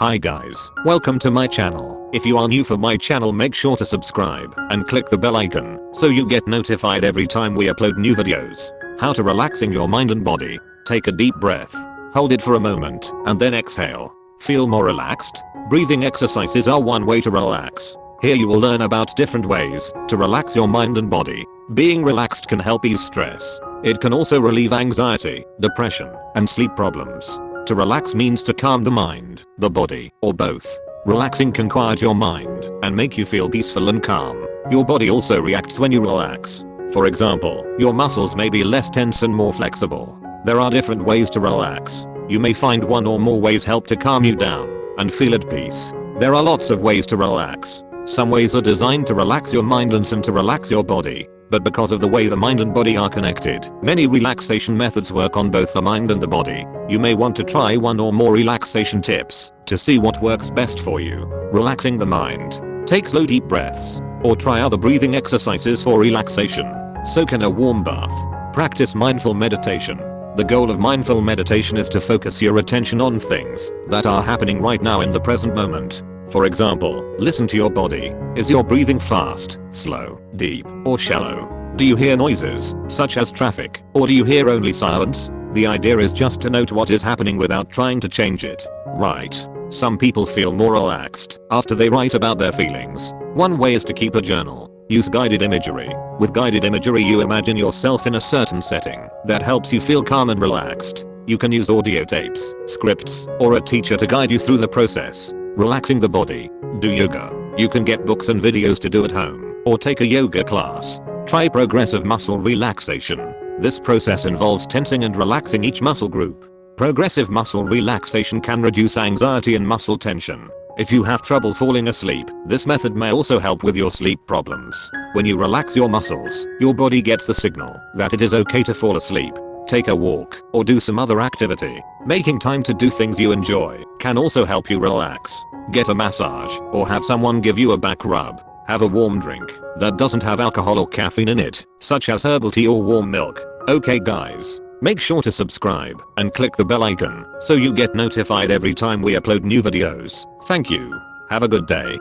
Hi guys, welcome to my channel. If you are new for my channel, make sure to subscribe and click the bell icon so you get notified every time we upload new videos. How to relaxing your mind and body. Take a deep breath. Hold it for a moment and then exhale. Feel more relaxed? Breathing exercises are one way to relax. Here you will learn about different ways to relax your mind and body. Being relaxed can help ease stress. It can also relieve anxiety, depression, and sleep problems. To relax means to calm the mind, the body, or both. Relaxing can quiet your mind and make you feel peaceful and calm. Your body also reacts when you relax. For example, your muscles may be less tense and more flexible. There are different ways to relax. You may find one or more ways help to calm you down and feel at peace. There are lots of ways to relax. Some ways are designed to relax your mind and some to relax your body. But because of the way the mind and body are connected, many relaxation methods work on both the mind and the body. You may want to try one or more relaxation tips to see what works best for you. Relaxing the mind. Take slow deep breaths, or try other breathing exercises for relaxation. Soak in a warm bath. Practice mindful meditation. The goal of mindful meditation is to focus your attention on things that are happening right now in the present moment. For example, listen to your body. Is your breathing fast, slow, deep, or shallow? Do you hear noises, such as traffic, or do you hear only silence? The idea is just to note what is happening without trying to change it. Write. Some people feel more relaxed after they write about their feelings. One way is to keep a journal. Use guided imagery. With guided imagery you imagine yourself in a certain setting that helps you feel calm and relaxed. You can use audio tapes, scripts, or a teacher to guide you through the process. Relaxing the body. Do yoga. You can get books and videos to do at home, or take a yoga class. Try progressive muscle relaxation. This process involves tensing and relaxing each muscle group. Progressive muscle relaxation can reduce anxiety and muscle tension. If you have trouble falling asleep, this method may also help with your sleep problems. When you relax your muscles, your body gets the signal that it is okay to fall asleep. Take a walk, or do some other activity. Making time to do things you enjoy can also help you relax. Get a massage, or have someone give you a back rub. Have a warm drink that doesn't have alcohol or caffeine in it, such as herbal tea or warm milk. Okay guys, make sure to subscribe and click the bell icon so you get notified every time we upload new videos. Thank you. Have a good day.